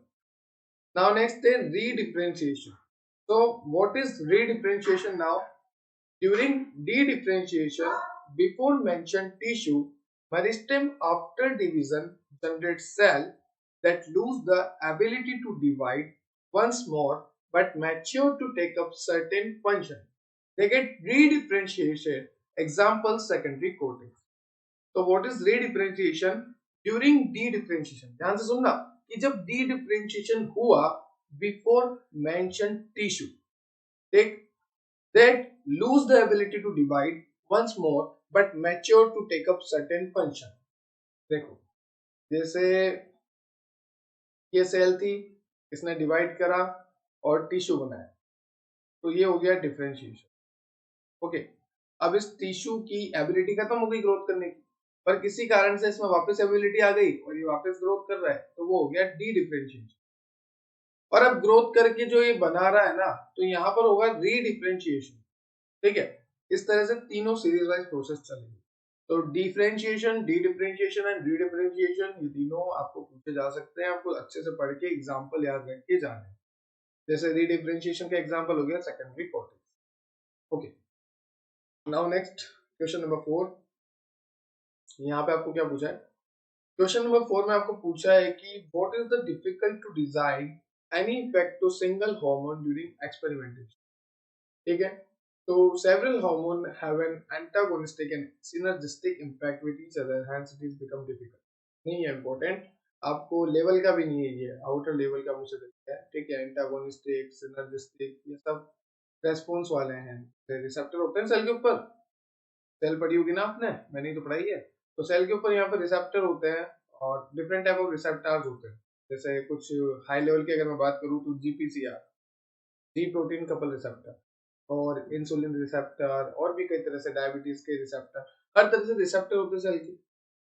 नाउ नेक्स्ट है रीडिफरेंशिएशन। So what is redifferentiation now? During dedifferentiation, before mentioned tissue, meristem after division generates cell that lose the ability to divide once more but mature to take up certain function। They get redifferentiated। Example secondary cortex। तो what is redifferentiation? During dedifferentiation, ध्यान से सुनना कि जब dedifferentiation हुआ before mentioned tissue, take that lose the ability to divide once more but mature to take up certain function। देखो, जैसे ये सेल थी, इसने डिवाइड करा और टिश्यू बनाया, तो ये हो गया डिफरेंशिएशन। ओके, अब इस टिश्यू की एबिलिटी खत्म हो गई ग्रोथ करने की, पर किसी कारण से इसमें वापस एबिलिटी आ गई और ये वापस ग्रोथ कर रहा है, तो वो हो गया डी डिफरेंशिएशन। और अब ग्रोथ करके जो ये बना रहा है ना, तो यहाँ पर होगा रीडिफरेंशिएशन। ठीक है, इस तरह से तीनों सीरीज वाइज प्रोसेस चलेगी। तो डिफरेंशिएशन, डी डिफरेंशिएशन एंड रीडिफरेंशिएशन, ये तीनों आपको पूछे जा सकते हैं। आपको अच्छे से पढ़ के एग्जांपल याद रख के जाने। जैसे रीडिफरेंशिएशन का एग्जांपल हो गया secondary cortex. Okay, now next question number 4। यहाँ पे आपको क्या पूछा है? क्वेश्चन नंबर 4 में आपको पूछा है कि what is the difficult to design any effect to single hormone during experimentation. ठीक है, तो several hormone have an antagonistic and synergistic impact with each other, hence it is become difficult। नहीं है important, आपको लेवल का भी नहीं है, ये आउटर लेवल का मुझे लगता है, ठीक है। एंटागोनिस्टिक, सिनर्जिस्टिक, ये सब रेस्पॉन्स वाले हैं। रिसेप्टर होते हैं सेल के ऊपर, सेल पढ़ी होगी ना आपने, मैंने ही तो पढ़ाई है। तो सेल के ऊपर यहाँ पर रिसेप्टर होते हैं और डिफरेंट टाइप ऑफ रिसेप्टर्स होते हैं। जैसे कुछ हाई लेवल की अगर मैं बात करूँ तो जीपीसीआर, जी प्रोटीन कपल रिसेप्टर, और इंसुलिन रिसेप्टर, और भी कई तरह से डायबिटीज के रिसेप्टर, हर तरह से रिसेप्टर होते हैं सेल के।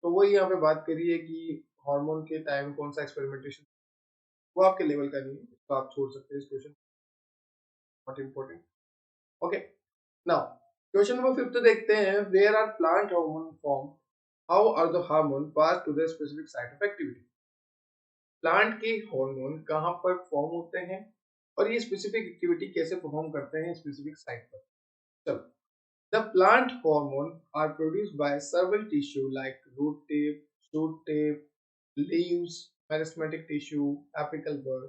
तो वही यहाँ पे बात करिए कि हार्मोन के टाइम कौन सा एक्सपेरिमेंटेशन, वो आपके लेवल का नहीं है, तो आप छोड़ सकते हैं इस question, not important. Okay, now question number 5 देखते हैं, where are plant hormone form, how are the hormone pass to the specific site of activity. Plant के हार्मोन कहाँ पर फॉर्म होते हैं और ये स्पेसिफिक एक्टिविटी कैसे परफॉर्म करते हैं स्पेसिफिक साइट पर। चलो, the plant hormone are produced by several tissue like root tip, shoot tip, leaves, meristematic tissue, apical bud।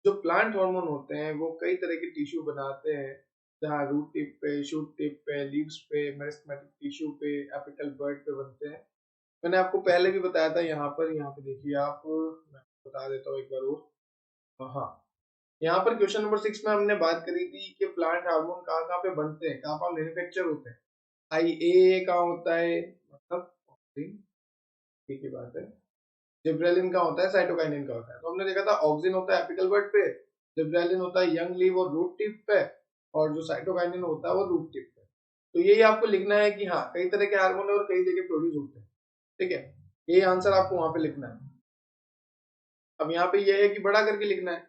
जो प्लांट हार्मोन होते हैं वो कई तरह के टिश्यू बनाते हैं, जहाँ रूट टिप पे, शूट टिप पे, लीव्स पे, मेरिस्टेमेटिक टिश्यू पे, एपिकल बर्ड पे बनते हैं। मैंने आपको पहले भी बताया था, यहाँ पे देखिए आप, मैं बता देता हूँ एक बार और। हाँ, यहाँ पर क्वेश्चन नंबर 6 में हमने बात करी थी कि प्लांट हार्मोन कहाँ कहाँ पे बनते हैं, कहाँ पर मैन्युफैक्चर होते हैं। आई ए कहाँ होता है, मतलब ठीक ही बात है। जिब्रेलिन का होता है, साइटोकाइनिन का होता है। तो हमने देखा था ऑक्सिन होता है एपिकल बर्ड पे, जिब्रेलिन होता है यंग लीव और रूट टिप पे, और जो साइटोकाइनिन होता है वो रूट टिप पे। तो यही आपको लिखना है कि हाँ, कई तरह के हार्मोन और कई जगह प्रोड्यूस होते हैं, ठीक है। ये आंसर आपको वहां पे लिखना है। अब यहाँ पे ये है कि बड़ा करके लिखना है,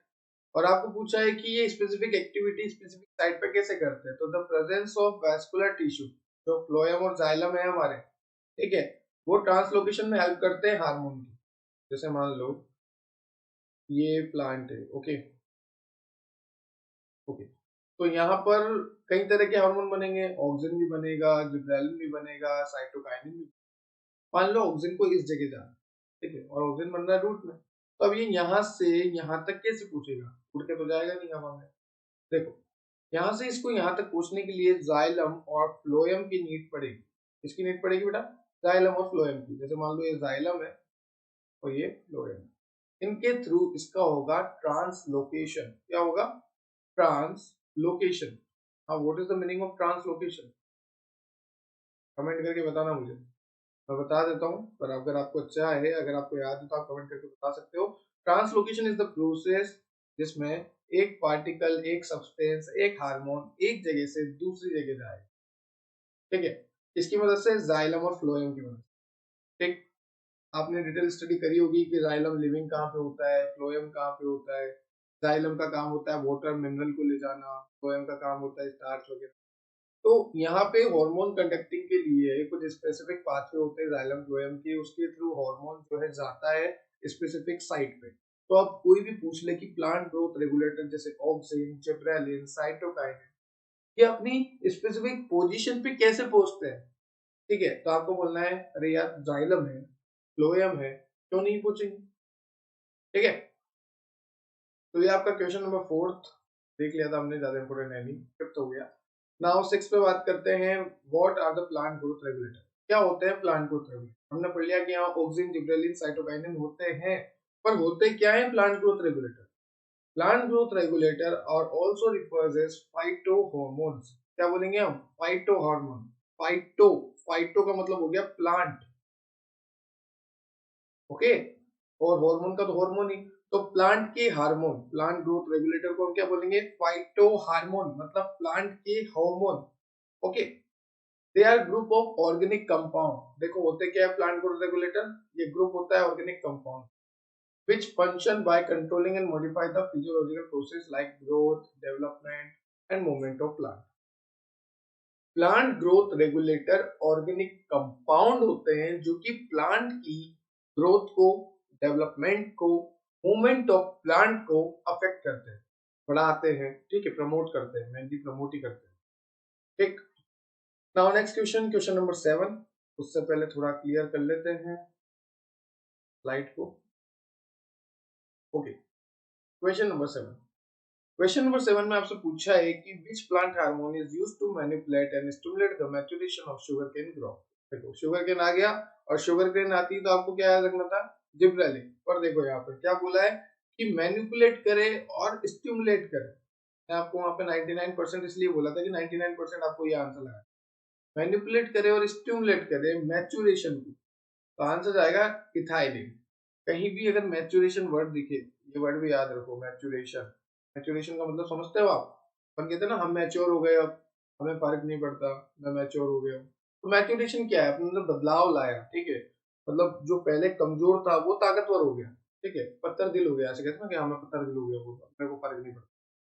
और आपको पूछा है कि ये स्पेसिफिक एक्टिविटी स्पेसिफिक साइट पे कैसे करते हैं। तो the presence of vascular tissue, जो फ्लोएम और जाइलम है हमारे, ठीक है, वो ट्रांसलोकेशन में हेल्प करते हैं हार्मोन की। जैसे मान लो ये प्लांट है, ओके ओके, तो यहाँ पर कई तरह के हार्मोन बनेंगे, ऑक्सिन भी बनेगा, जिब्रेलिन भी बनेगा, साइटोकाइनिन भी। मान लो ऑक्सिन को इस जगह जाना, ठीक है, और ऑक्सिन बन रहा है रूट में, तो अब ये यहाँ से यहाँ तक कैसे पूछेगा, उड़ के तो जाएगा नहीं हवा में। देखो, यहाँ से इसको यहाँ तक पूछने के लिए जाइलम और फ्लोएम की नीड पड़ेगी। किसकी नीड पड़ेगी बेटा, जाइलम और फ्लोएम की। जैसे मान लो ये जाइलम है और ये फ्लोएम, इनके थ्रू इसका होगा ट्रांसलोकेशन। क्या होगा, ट्रांसलोकेशन। हाँ, what is the meaning of translocation, comment करके बताना मुझे, मैं बता देता हूँ। पर अगर आपको अच्छा है, अगर आपको याद है तो आप कमेंट करके बता सकते हो। ट्रांसलोकेशन इज द प्रोसेस जिसमें एक पार्टिकल, एक सब्सटेंस, एक हार्मोन एक जगह से दूसरी जगह जाए, ठीक है, इसकी मदद से जाइलम और फ्लोएम की मदद, ठीक। आपने डिटेल स्टडी करी होगी कि जाइलम लिविंग कहाँ पे होता है, फ्लोएम कहाँ पे होता है। जाइलम का काम होता है वाटर मिनरल को ले जाना, फ्लोएम का काम होता है स्टार्च वगैरह। तो यहाँ पे हार्मोन कंडक्टिंग के लिए कुछ स्पेसिफिक पाथवे होते हैं जाइलम फ्लोएम के, उसके थ्रू हार्मोन जो है जाता है स्पेसिफिक साइट पे। तो अब कोई भी पूछ ले कि प्लांट ग्रोथ रेगुलेटर जैसे ऑक्सिन, जिब्रेलिन, साइटोकाइनिन, ये अपनी स्पेसिफिक पोजीशन पे कैसे पहुंचते हैं, ठीक है, तो आपको बोलना है अरे यार जाइलम है, फ्लोएम है, क्यों नहीं पूछेंगे, ठीक है। तो ये आपका क्वेश्चन नंबर 4 देख लिया था हमने, ज्यादा इंपोर्टेंट है नहीं, 5th हो गया। नाउ 6 पे बात करते हैं, what are the plant growth regulator. क्या होते हैं प्लांट ग्रोथ रेगुलेटर। हमने पढ़ लिया कि यहाँ ऑक्सिन, जिब्रेलिन, साइटोकाइनिन होते हैं, पर होते क्या है plant growth regulator. Plant growth regulator are also refers as phytohormones. क्या बोलेंगे हम, फाइटोहॉर्मोन। फाइटो, फाइटो का मतलब हो गया प्लांट, ओके, और हार्मोन का तो हार्मोन ही। तो प्लांट के हार्मोन, प्लांट ग्रोथ रेगुलेटर को हम क्या बोलेंगे, फाइटो हार्मोन, मतलब प्लांट के hormone, okay. They are group of organic compound. देखो होते क्या है प्लांट ग्रोथ रेगुलेटर, ये ग्रुप होता है organic compound which function by controlling and modify the physiological process like growth, development and movement of plant। Plant growth regulator organic compound होते हैं जो कि प्लांट की ग्रोथ को, डेवलपमेंट को, मूवमेंट ऑफ प्लांट को अफेक्ट करते हैं, बढ़ाते हैं, ठीक है, प्रमोट करते हैं, मेनली प्रमोट ही करते हैं, ठीक। Now next question, question number 7। उससे पहले थोड़ा क्लियर कर लेते हैं स्लाइड को, okay. Question number 7, question number 7 में आपसे पूछा है कि which plant hormone is used to manipulate and stimulate the maturation of sugar cane growth. देखो शुगर केन आ गया, और शुगर केन आती है तो आपको क्या याद रखना था, जिब्रेलिन। पर देखो यहाँ पर क्या बोला है कि मैनिपुलेट करे और स्टिमुलेट करे। मैं आपको वहां पे 99% इसलिए बोला था कि 99% आपको ये आंसर लगा। मैनिपुलेट करे और स्टिमुलेट करे मैच्योरेशन को, तो आंसर आएगा इथाइलिन। कहीं भी अगर मैच्योरेशन वर्ड दिखे, ये वर्ड भी याद रखो, मैच्योरेशन। मैच्योरेशन का मतलब समझते हो आप? अपन कहते हैं ना हम मैच्योर हो गए, अब हमें फर्क नहीं पड़ता, मैं मैच्योर हो गया हूँ। तो मैच्योरेशन क्या है? अपने अंदर बदलाव लाया, ठीक है। मतलब जो पहले कमजोर था वो ताकतवर हो गया, ठीक है, पत्थर दिल हो गया, ऐसे कहते हैं ना कि हाँ मैं पत्थर दिल हो गया, वो मेरे को फर्क नहीं पड़ता।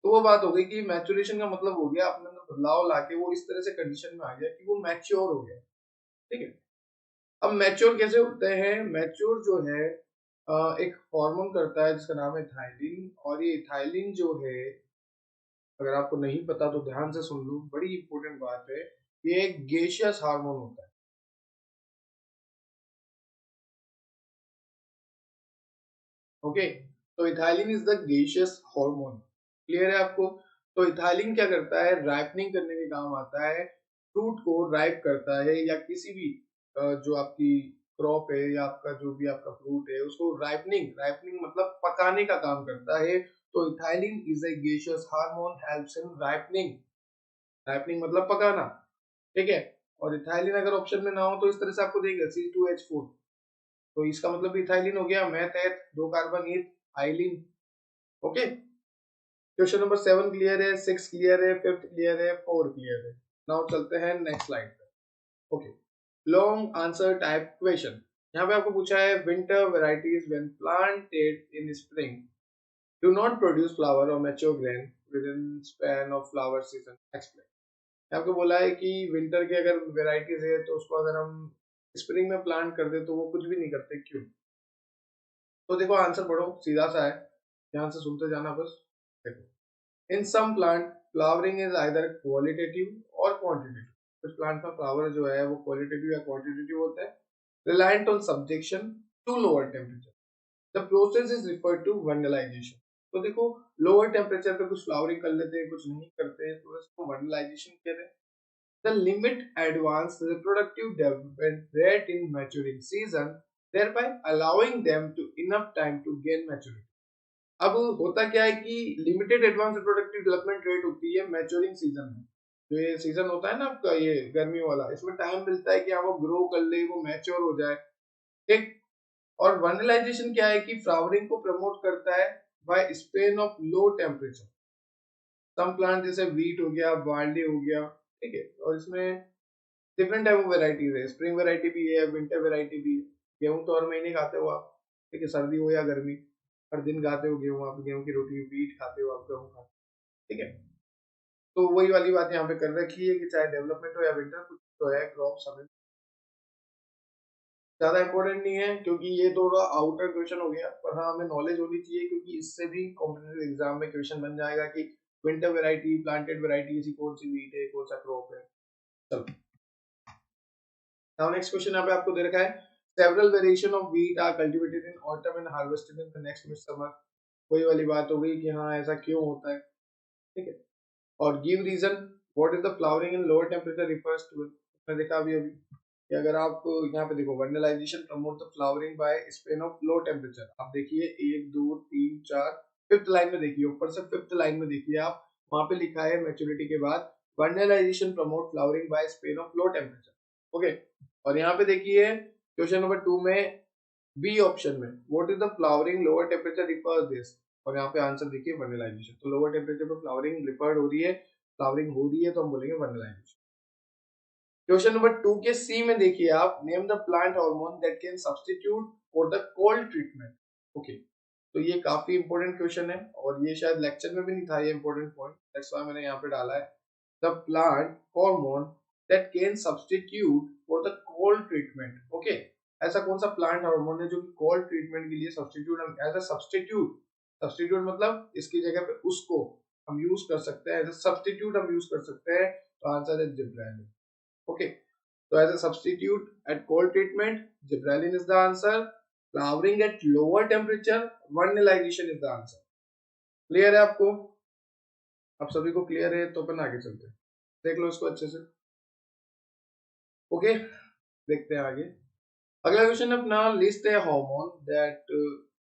तो वो बात हो गई कि मैच्योरेशन का मतलब हो गया अपने अंदर बदलाव लाके वो इस तरह से कंडीशन में आ गया कि वो मैच्योर हो गया, ठीक है। अब मैच्योर कैसे होते हैं? मैच्योर जो है एक हार्मोन करता है जिसका नाम है इथाइलिन, और ये इथाइलिन जो है, अगर आपको नहीं पता तो ध्यान से सुन लो, बड़ी इंपॉर्टेंट बात है। ये एक गेशियस हार्मोन होता है, ओके। तो ethylene is the gaseous hormone, clear है आपको? तो इथाइलिन क्या करता है? राइपनिंग करने के काम आता है, फ्रूट को राइप करता है, या किसी भी जो आपकी क्रॉप है या आपका जो भी आपका फ्रूट है उसको राइपनिंग, राइपनिंग मतलब पकाने का काम करता है। तो ethylene is a gaseous hormone, helps in ripening. Ripening मतलब पकाना, ठीक है। और इथाइलिन अगर ऑप्शन में ना हो तो इस तरह से आपको देगा C2H4, तो इसका मतलब इथाइलिन हो गया, मैथ है, दो carbon ethylene, okay. Question number 7 clear है, 6 क्लियर है, 5th क्लियर है, 4 क्लियर है। नाउ चलते हैं नेक्स्ट स्लाइड पे, okay. Long answer type question. यहाँ पे आपको पूछा है winter varieties when planted in spring do not produce flower or mature grain within span of flower season, explain. आपको बोला है कि विंटर के अगर वेराइटीज है तो उसको अगर हम स्प्रिंग में प्लांट कर दे तो वो कुछ भी नहीं करते, क्यों? तो देखो आंसर पढ़ो, सीधा सा है, ध्यान से सुनते जाना बस। देखो, in some plant flowering is either qualitative or quantitative. कुछ प्लांट में फ्लावर जो है वो क्वालिटेटिव या क्वांटिटेटिव होता है। Reliant on subjection to lower temperature, the process is referred to vernalization. तो देखो, लोअर टेम्परेचर पे कुछ फ्लावरिंग कर लेते हैं, कुछ नहीं करते हैं, तो इसको वनलाइजेशन कहते हैं। The limit advanced reproductive development rate in maturing season, thereby allowing them to enough time to gain maturity. अब होता क्या है कि limited advance reproductive development rate होती है मैच्योरिंग सीजन में। जो ये सीजन होता है ना आपका, ये गर्मियों वाला, इसमें टाइम मिलता है कि हाँ वो ग्रो कर ले, वो मैच्योर हो जाए, ठीक। और वनलाइजेशन क्या है कि फ्लावरिंग को प्रमोट करता है by span of low temperature. Some plant जैसे वीट हो गया, बार्ली हो गया, ठीक है। और इसमें डिफरेंट टाइप ऑफ वेराइटीज है, स्प्रिंग वेराइटी भी है, विंटर वेराइटी भी है। गेहूं तो हर महीने खाते हो आप, ठीक है, सर्दी हो या गर्मी, हर दिन खाते हो गेहूं, आप गेहूं की रोटी, वीट खाते हो आप, गेहूं खाते हो, ठीक है। तो वही वाली बात यहाँ पे कर रखी है कि चाहे डेवलपमेंट हो या विंटर, कुछ तो है क्रॉप हमें ज्यादा इंपॉर्टेंट नहीं है, क्योंकि ये थोड़ा आउटर क्वेश्चन हो गया। पर हाँ हमें नॉलेज होनी चाहिए, क्योंकि इससे भी कॉम्पिटिटिव एग्जाम में क्वेश्चन बन जाएगा कि विंटर वेराइटी, प्लांटेड वेराइटी ऐसी कौन सी वीट है, कौन सा क्रॉप है। चलो, नाउ नेक्स्ट क्वेश्चन यहाँ पे आपको दे रखा है, several variation of wheat are cultivated in autumn and harvested in the next mid summer. वही वाली बात हो गई कि हाँ ऐसा क्यों होता है, ठीक है। और give reason, what is the flowering in lower temperature refers to. मैंने देखा अभी अभी कि अगर आप यहाँ पे देखो, vernalization promote the flowering by span of low temperature. आप देखिए 1 2 3 4 फिफ्थ लाइन में देखिए, ऊपर से फिफ्थ लाइन में देखिए आप, वहां पे लिखा है मैच्योरिटी के बाद vernalization promote flowering by span of low temperature, okay. और यहाँ पे देखिए क्वेश्चन नंबर 2 में बी ऑप्शन में, what is the flowering lower temperature refers this. और यहाँ पे आंसर देखिए वर्नलाइजेशन, तो लोअर टेम्परेचर पर फ्लावरिंग रिफर्ड हो रही है, फ्लावरिंग हो रही है, तो हम बोलेंगे वर्नलाइजेशन। क्वेश्चन नंबर 2 के सी में देखिए आप, name the plant hormone that can substitute for the cold treatment, okay. तो ये काफी इंपॉर्टेंट क्वेश्चन है, और ये शायद लेक्चर में भी नहीं था ये इंपॉर्टेंट पॉइंट, दैट्स व्हाई मैंने यहाँ पे डाला है। The plant hormone that can substitute for the cold treatment, okay. ऐसा कौन सा प्लांट हार्मोन है जो कि कोल्ड ट्रीटमेंट के लिए substitute, as a substitute, substitute मतलब इसकी जगह पे उसको हम यूज कर सकते हैं, एज अ सब्स्टिट्यूट हम यूज कर सकते हैं, तो आंसर है gibberellin, okay। So as a substitute at cold treatment, gibberellin is the answer. Flowering at lower temperature, vernalization is the answer. Clear है आपको? आप सभी को क्लियर है तो अपन आगे चलते हैं, देख लो इसको अच्छे से, ओके। देखते हैं आगे। अगला क्वेश्चन अपना, लिस्ट है hormone that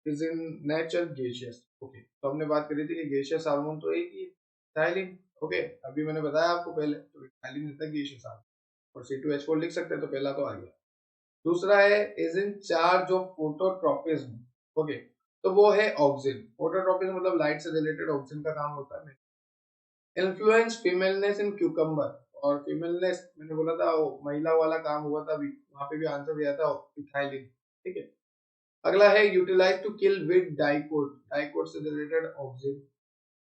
is in nature gaseous. Okay, तो हमने बात करी थी कि गैसियस हार्मोन तो एक ही इथाइलिन। ओके, अभी मैंने बताया आपको पहले, तो ethylene is the gaseous hormone, और C2H4 लिख सकते हैं, तो पहला तो आ गया। दूसरा है is in charge of phototropism. Okay, तो वो है ऑक्सिन। फोटोट्रोपिज्म मतलब लाइट से रिलेटेड ऑक्सिन का काम होता है। इन्फ्लुएंस फीमेलनेस इन क्यूकम्बर, और फीमेलनेस मैंने बोला था वो महिला वाला काम हुआ था, वहां पे भी आंसर दिया था इथाइलिन। ठीक है, अगला है utilize to kill with dicot, dicot से रिलेटेड ऑक्सिन।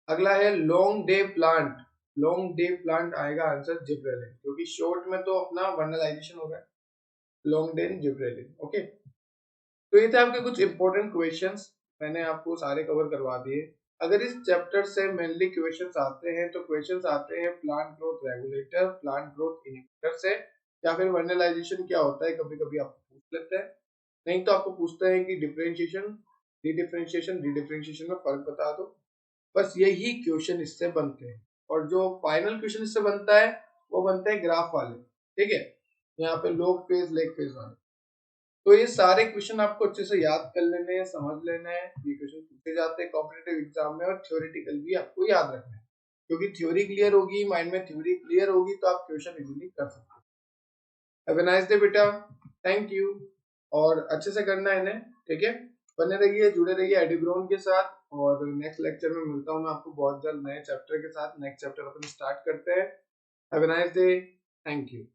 अगला है long day plant, long day plant आएगा आंसर जिब्रेलिन, क्योंकि शॉर्ट में तो अपना वर्नलाइजेशन हो रहा है, लॉन्ग डे जिब्रेलिन। ओके, तो ये थे आपके कुछ इंपॉर्टेंट क्वेश्चंस, मैंने आपको सारे कवर करवा दिए। अगर इस चैप्टर से मेनली क्वेश्चंस आते हैं, तो क्वेश्चंस आते हैं plant growth regulator, plant growth inhibitor से, या फिर वर्नलाइजेशन क्या होता है, कभी कभी आपको पूछ लेते हैं। नहीं तो आपको पूछते हैं कि डिफरेंशिएशन, डिफरेंशिएशन में फर्क बता दो। बस यही क्वेश्चन इससे बनते हैं, और जो फाइनल क्वेश्चन इससे बनता है वो बनते हैं ग्राफ वाले। ठीक है, यहाँ पे लॉग फेज लेग फेज वाले। तो ये सारे क्वेश्चन आपको अच्छे से याद कर लेने हैं, समझ लेना है। ये क्वेश्चन पूछे जाते हैं कॉम्पिटिटिव एग्जाम में, और थ्योरेटिकल भी आपको याद रखना है, क्योंकि थ्योरी क्लियर होगी, माइंड में थ्योरी क्लियर होगी, तो आप क्वेश्चन इजीली कर सकते हो। हैव अ नाइस डे बेटा, थैंक यू। और अच्छे से करना है इन्हें, ठीक है। बने रहिए, जुड़े रहिए एडुग्रोन के साथ, और नेक्स्ट लेक्चर में मिलता हूँ मैं आपको बहुत जल्द नए चैप्टर के साथ। नेक्स्ट चैप्टर अपन स्टार्ट करते हैं। Have a nice day, thank you.